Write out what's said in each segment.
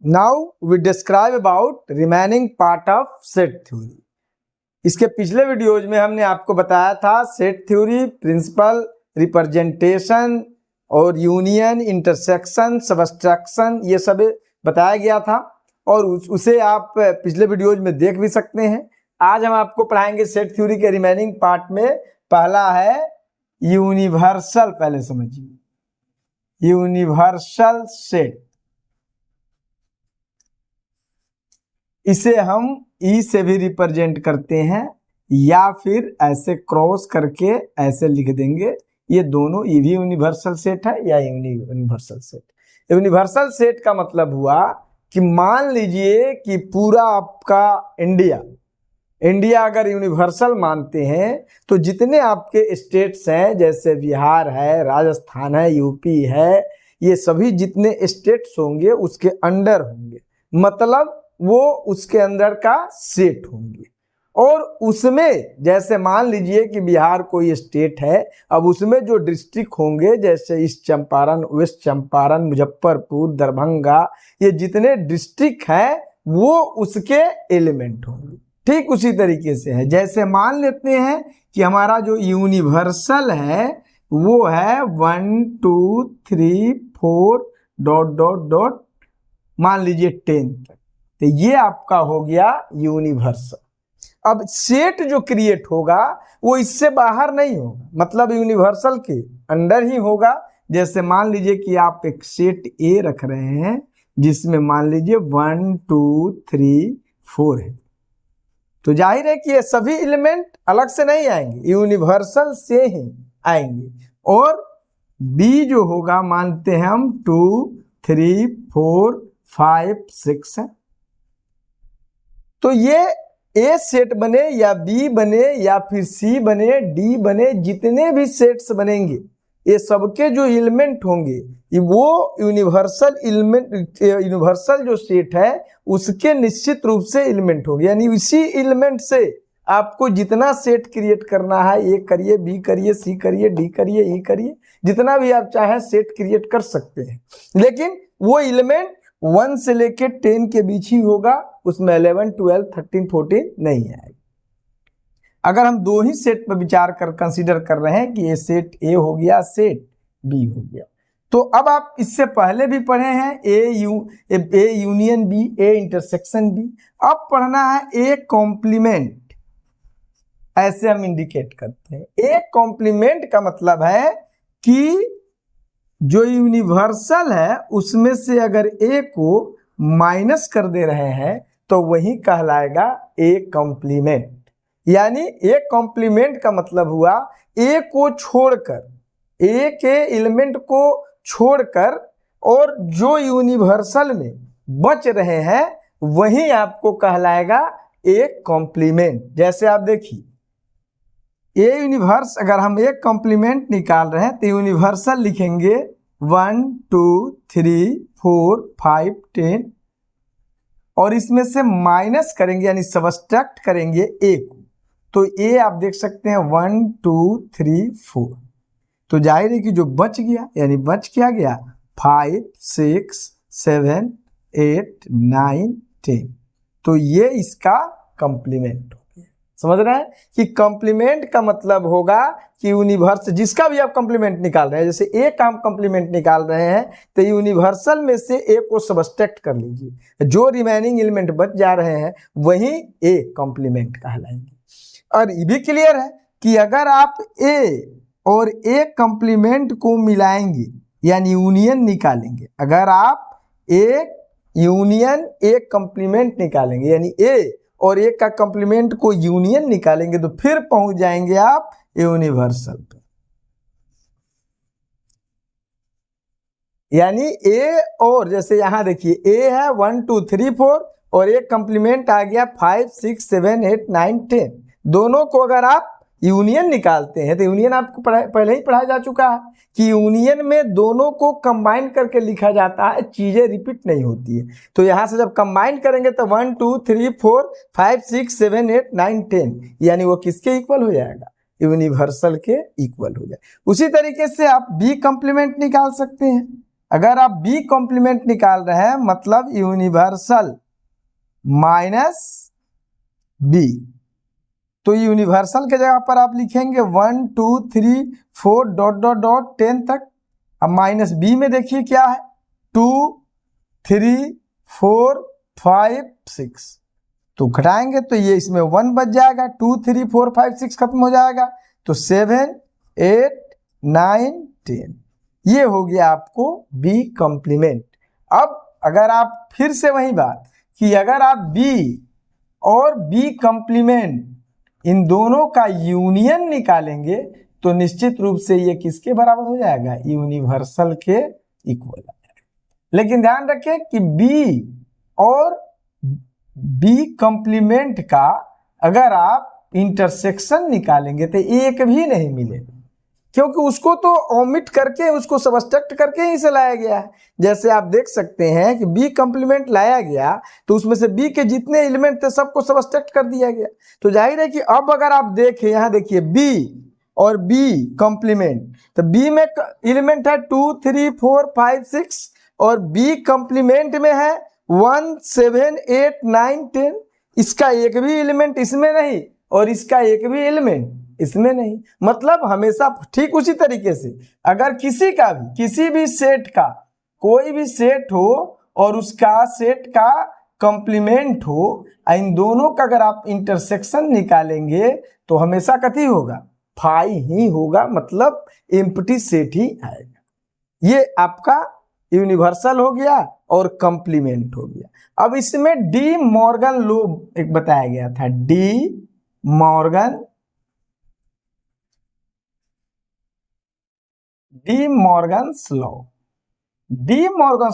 Now we describe about remaining part of set theory. इसके पिछले videos में हमने आपको बताया था सेट थ्योरी, प्रिंसिपल, रिप्रेजेंटेशन और यूनियन, इंटरसेक्शन, सबस्ट्रक्शन, ये सब बताया गया था और उसे आप पिछले वीडियोज में देख भी सकते हैं। आज हम आपको पढ़ाएंगे सेट थ्योरी के रिमेनिंग पार्ट में। पहला है यूनिवर्सल, पहले समझिए यूनिवर्सल सेट। इसे हम ई से भी रिप्रेजेंट करते हैं या फिर ऐसे क्रॉस करके ऐसे लिख देंगे। ये दोनों ई भी यूनिवर्सल सेट है या यूनिवर्सल सेट। यूनिवर्सल सेट का मतलब हुआ कि मान लीजिए कि पूरा आपका इंडिया अगर यूनिवर्सल मानते हैं तो जितने आपके स्टेट्स हैं, जैसे बिहार है, राजस्थान है, यूपी है, ये सभी जितने स्टेट्स होंगे उसके अंडर होंगे, मतलब वो उसके अंदर का सेट होंगे। और उसमें जैसे मान लीजिए कि बिहार कोई स्टेट है, अब उसमें जो डिस्ट्रिक्ट होंगे जैसे ईस्ट चंपारण, वेस्ट चंपारण, मुजफ्फरपुर, दरभंगा, ये जितने डिस्ट्रिक्ट हैं वो उसके एलिमेंट होंगे। ठीक उसी तरीके से है, जैसे मान लेते हैं कि हमारा जो यूनिवर्सल है वो है 1 2 3 4 ... मान लीजिए 10 तक, तो ये आपका हो गया यूनिवर्सल। अब सेट जो क्रिएट होगा वो इससे बाहर नहीं होगा, मतलब यूनिवर्सल के अंडर ही होगा। जैसे मान लीजिए कि आप एक सेट ए रख रहे हैं जिसमें मान लीजिए 1 2 3 4 है, तो जाहिर है कि ये सभी एलिमेंट अलग से नहीं आएंगे, यूनिवर्सल से ही आएंगे। और बी जो होगा मानते हैं हम 2 3 4 5 6 है, तो ये ए सेट बने या बी बने या फिर सी बने, डी बने, जितने भी सेट्स बनेंगे ये सबके जो एलिमेंट होंगे वो यूनिवर्सल यूनिवर्सल जो सेट है उसके निश्चित रूप से एलिमेंट होंगे। यानी उसी एलिमेंट से आपको जितना सेट क्रिएट करना है, ए करिए, बी करिए, सी करिए, डी करिए, ई करिए, जितना भी आप चाहें सेट क्रिएट कर सकते हैं। लेकिन वो एलिमेंट 1 से लेके 10 के बीच ही होगा, उसमें 11 12 13 14 नहीं आएगा। अगर हम दो ही सेट पर विचार कंसीडर कर रहे हैं कि ये सेट ए हो गया, सेट बी हो गया, तो अब आप इससे पहले भी पढ़े हैं A union B, A intersection B. अब पढ़ना है ए कॉम्प्लीमेंट, ऐसे हम इंडिकेट करते हैं। ए कॉम्प्लीमेंट का मतलब है कि जो यूनिवर्सल है उसमें से अगर ए को माइनस कर दे रहे हैं तो वही कहलाएगा ए कॉम्प्लीमेंट। यानी ए कॉम्प्लीमेंट का मतलब हुआ ए को छोड़कर, ए के एलिमेंट को छोड़कर और जो यूनिवर्सल में बच रहे हैं वही आपको कहलाएगा ए कॉम्प्लीमेंट। जैसे आप देखिए ए यूनिवर्स, अगर हम एक कॉम्प्लीमेंट निकाल रहे हैं तो यूनिवर्सल लिखेंगे 1 2 3 4 5 10 और इसमें से माइनस करेंगे यानी सबस्ट्रैक्ट करेंगे ए को, तो ए आप देख सकते हैं 1 2 3 4, तो जाहिर है कि जो बच गया, यानी बच क्या गया 5 6 7 8 9 10, तो ये इसका कॉम्प्लीमेंट हो गया। समझ रहे हैं कि कॉम्प्लीमेंट का मतलब होगा कि यूनिवर्स जिसका भी आप कॉम्प्लीमेंट निकाल रहे हैं, जैसे ए का हम कॉम्प्लीमेंट निकाल रहे हैं तो यूनिवर्सल में से ए को सबस्ट्रैक्ट कर लीजिए, जो रिमेनिंग एलिमेंट बच जा रहे हैं वही ए कॉम्प्लीमेंट कहलाएंगे। और ये भी क्लियर है कि अगर आप ए और ए कॉम्प्लीमेंट को मिलाएंगे यानी यूनियन निकालेंगे, अगर आप ए यूनियन ए कॉम्प्लीमेंट निकालेंगे यानी ए और ए का कॉम्प्लीमेंट को यूनियन निकालेंगे तो फिर पहुंच जाएंगे आप यूनिवर्सल पे। यानी ए और जैसे यहां देखिए ए है 1 2 3 4 और एक कॉम्प्लीमेंट आ गया 5 6 7 8 9 10, दोनों को अगर आप यूनियन निकालते हैं तो यूनियन आपको पहले ही पढ़ाया जा चुका है कि यूनियन में दोनों को कंबाइन करके लिखा जाता है, चीजें रिपीट नहीं होती है। तो यहां से जब कंबाइन करेंगे तो 1 2 3 4 5 6 7 8 9 10, यानी वो किसके इक्वल हो जाएगा, यूनिवर्सल के इक्वल हो जाए। उसी तरीके से आप बी कॉम्प्लीमेंट निकाल सकते हैं। अगर आप बी कॉम्प्लीमेंट निकाल रहे हैं मतलब यूनिवर्सल माइनस बी, तो यूनिवर्सल के जगह पर आप लिखेंगे 1 2 3 4 डॉट डॉट डॉट 10 तक। अब माइनस बी में देखिए क्या है, 2 3 4 5 6, तो घटाएंगे तो ये इसमें 1 बच जाएगा, 2 3 4 5 6 खत्म हो जाएगा, तो 7 8 9 10, ये हो गया आपको बी कॉम्प्लीमेंट। अब अगर आप फिर से वही बात कि अगर आप बी और बी कॉम्प्लीमेंट इन दोनों का यूनियन निकालेंगे तो निश्चित रूप से ये किसके बराबर हो जाएगा, यूनिवर्सल के इक्वल आ जाएगा। लेकिन ध्यान रखें कि बी और बी कॉम्प्लीमेंट का अगर आप इंटरसेक्शन निकालेंगे तो एक भी नहीं मिलेगा, क्योंकि उसको तो ओमिट करके, उसको सबस्ट्रैक्ट करके ही से लाया गया है। जैसे आप देख सकते हैं कि बी कॉम्प्लीमेंट लाया गया तो उसमें से बी के जितने एलिमेंट थे सबको सबस्ट्रैक्ट कर दिया गया। तो जाहिर है कि अब अगर आप देखें, यहाँ देखिए बी और बी कॉम्प्लीमेंट, तो बी में एलिमेंट है 2 3 4 5 6 और बी कॉम्प्लीमेंट में है 1 7 8 9 10। इसका एक भी एलिमेंट इसमें नहीं और इसका एक भी एलिमेंट इसमें नहीं। मतलब हमेशा ठीक उसी तरीके से अगर किसी भी सेट का कोई भी सेट हो और उसका सेट का कॉम्प्लीमेंट हो, इन दोनों का अगर आप इंटरसेक्शन निकालेंगे तो हमेशा कथी होगा, फाई ही होगा, मतलब एम्प्टी सेट ही आएगा। ये आपका यूनिवर्सल हो गया और कॉम्प्लीमेंट हो गया। अब इसमें डी मॉर्गन लॉ एक बताया गया था, डी मॉर्गन्स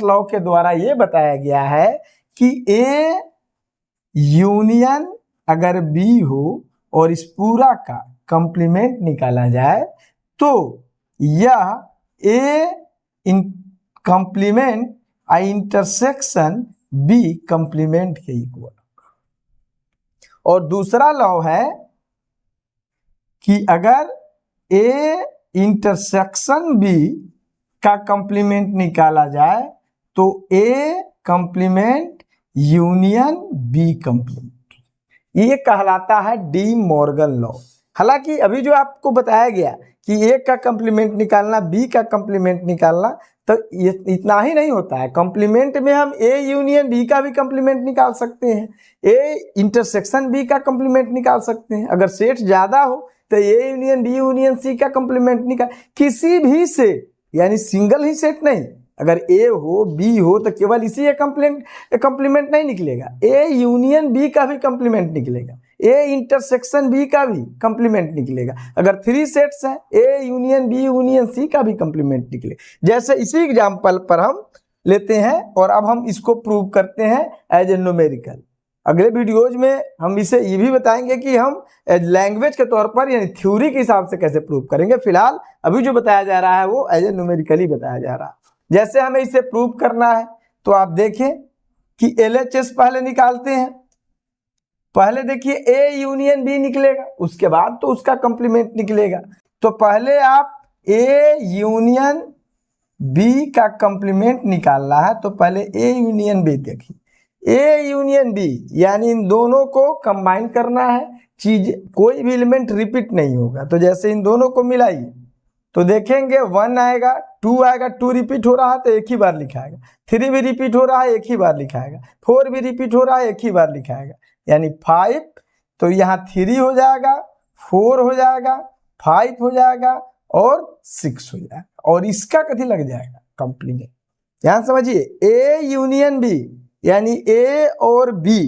लॉ के द्वारा ये बताया गया है कि ए यूनियन अगर बी हो और इस पूरा का कॉम्प्लीमेंट निकाला जाए तो यह A complement intersection B complement के इक्वल। और दूसरा लॉ है कि अगर ए इंटरसेक्शन बी का कॉम्प्लीमेंट निकाला जाए तो A complement union B complement, ये कहलाता है डी मॉर्गन लॉ। हालांकि अभी जो आपको बताया गया कि ए का कॉम्प्लीमेंट निकालना, बी का कॉम्प्लीमेंट निकालना, तो ये इतना ही नहीं होता है। कॉम्प्लीमेंट में हम ए यूनियन बी का भी कॉम्प्लीमेंट निकाल सकते हैं, ए इंटरसेक्शन बी का कॉम्प्लीमेंट निकाल सकते हैं। अगर सेट ज्यादा हो तो A union B union C का कॉम्प्लीमेंट निकाल, किसी भी सेट, यानी सिंगल ही सेट नहीं, अगर ए हो बी हो तो केवल इसी कॉम्प्लीमेंट नहीं निकलेगा, ए यूनियन बी का भी कॉम्प्लीमेंट निकलेगा, ए इंटरसेक्शन बी का भी कॉम्प्लीमेंट निकलेगा। अगर 3 सेट्स हैं, A union B union C का भी कॉम्प्लीमेंट निकलेगा। जैसे इसी एग्जांपल पर हम लेते हैं और अब हम इसको प्रूव करते हैं एज ए न्यूमेरिकल। अगले वीडियोज में हम इसे ये भी बताएंगे कि हम लैंग्वेज के तौर पर यानी थ्योरी के हिसाब से कैसे प्रूव करेंगे। फिलहाल अभी जो बताया जा रहा है वो एज ए न्यूमेरिकली बताया जा रहा है। जैसे हमें इसे प्रूव करना है तो आप देखें कि LHS पहले निकालते हैं। पहले देखिए ए यूनियन बी निकलेगा, उसके बाद तो उसका कॉम्प्लीमेंट निकलेगा। तो पहले आप ए यूनियन बी का कॉम्प्लीमेंट निकालना है तो पहले ए यूनियन बी देखिए, ए यूनियन बी यानी इन दोनों को कंबाइन करना है, चीज कोई भी एलिमेंट रिपीट नहीं होगा। तो जैसे इन दोनों को मिलाइए तो देखेंगे 1 आएगा, 2 आएगा, 2 रिपीट हो रहा है तो एक ही बार लिखाएगा, 3 भी रिपीट हो रहा है एक ही बार लिखाएगा, 4 भी रिपीट हो रहा है एक ही बार लिखाएगा, यानी 5। तो यहाँ 3 हो जाएगा, 4 हो जाएगा, 5 हो जाएगा और 6 हो जाएगा और इसका कथी लग जाएगा, कॉम्प्लीमेंट। यहाँ समझिए ए यूनियन बी यानी ए और बी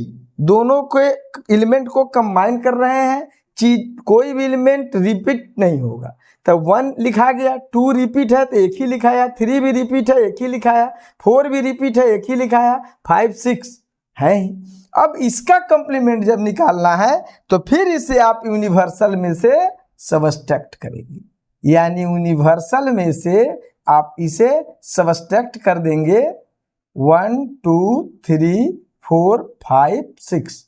दोनों के एलिमेंट को कंबाइन कर रहे हैं, चीज कोई भी एलिमेंट रिपीट नहीं होगा। तो 1 लिखा गया, 2 रिपीट है तो एक ही लिखाया, 3 भी रिपीट है एक ही लिखाया, 4 भी रिपीट है एक ही लिखाया, 5 6 है। अब इसका कॉम्प्लीमेंट जब निकालना है तो फिर इसे आप यूनिवर्सल में से सबट्रैक्ट करेंगे, यानी यूनिवर्सल में से आप इसे सबट्रैक्ट कर देंगे 1 2 3 4 5 6,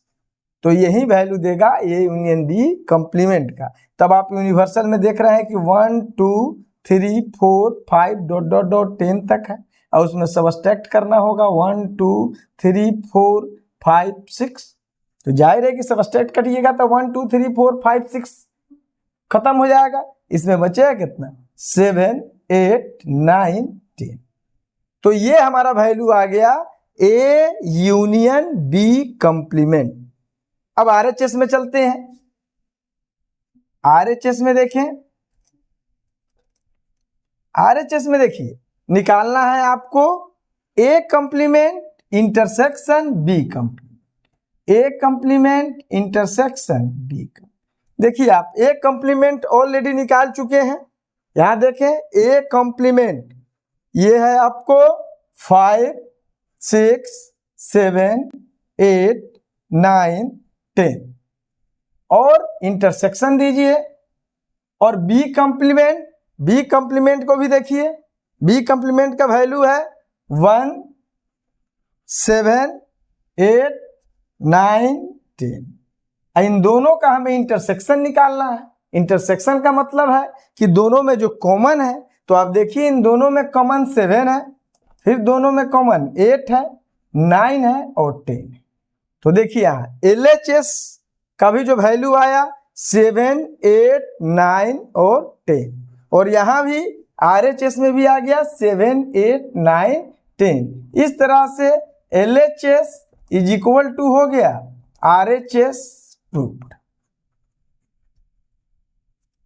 तो यही वैल्यू देगा ए यूनियन बी कॉम्प्लीमेंट का। तब आप यूनिवर्सल में देख रहे हैं कि 1 2 3 4 5 डॉट डॉट डॉट 10 तक है। और उसमें सबट्रैक्ट करना होगा 1 2 3 4 5 6। तो जाहिर है कि सबट्रैक्ट कटिएगा तो 1 2 3 4 5 6 खत्म हो जाएगा। इसमें बचेगा कितना 7 8 9 10। तो ये हमारा वैल्यू आ गया A यूनियन B कंप्लीमेंट। अब RHS में चलते हैं। RHS में देखें, RHS में देखिए निकालना है आपको A complement intersection B complement. A complement intersection B complement. देखिए आप A कंप्लीमेंट ऑलरेडी निकाल चुके हैं। यहां देखें A कंप्लीमेंट ये है आपको 5 6 7 8 9 10 और इंटरसेक्शन दीजिए। और B कंप्लीमेंट को भी देखिए। B कंप्लीमेंट का वैल्यू है 1 7 8 9 10। इन दोनों का हमें इंटरसेक्शन निकालना है। इंटरसेक्शन का मतलब है कि दोनों में जो कॉमन है, तो आप देखिए इन दोनों में कॉमन 7 है, फिर दोनों में कॉमन 8 है, 9 है और 10 है। तो देखिए यहाँ LHS का भी जो वैल्यू आया 7 8 9 और 10, और यहाँ भी RHS में भी आ गया 7 8 9 10। इस तरह से LHS इज इक्वल टू हो गया RHS प्रूव्ड।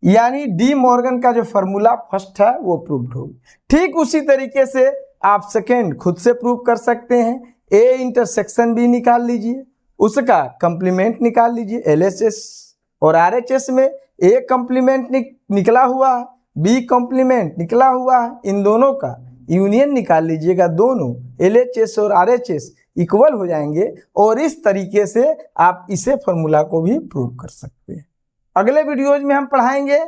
यानी डी मॉर्गन का जो फॉर्मूला फर्स्ट है वो प्रूव्ड हो गया। ठीक उसी तरीके से आप सेकेंड खुद से प्रूव कर सकते हैं। A इंटरसेक्शन B निकाल लीजिए, उसका कंप्लीमेंट निकाल लीजिए LHS, और RHS में A कंप्लीमेंट निकला हुआ है, B कंप्लीमेंट निकला हुआ है, इन दोनों का यूनियन निकाल लीजिएगा। दोनों LHS और RHS इक्वल हो जाएंगे, और इस तरीके से आप इसे फॉर्मूला को भी प्रूव कर सकते हैं। अगले वीडियोज में हम पढ़ाएंगे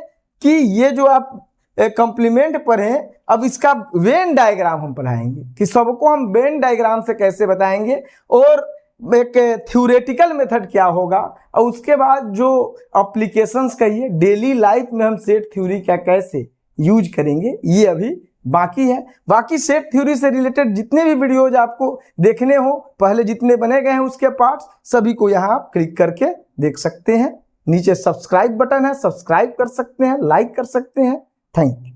कि ये जो आप कंप्लीमेंट पढ़ें, अब इसका वेन डायग्राम हम पढ़ाएंगे कि सबको हम वेन डायग्राम से कैसे बताएंगे, और एक थ्योरेटिकल मेथड क्या होगा, और उसके बाद जो एप्लीकेशंस कहिए डेली लाइफ में हम सेट थ्योरी का कैसे यूज करेंगे, ये अभी बाकी है। बाकी सेट थ्योरी से रिलेटेड जितने भी वीडियोज आपको देखने हो, पहले जितने बने गए हैं उसके पार्ट्स सभी को यहाँ आप क्लिक करके देख सकते हैं। नीचे सब्सक्राइब बटन है, सब्सक्राइब कर सकते हैं, लाइक कर सकते हैं। Thank you.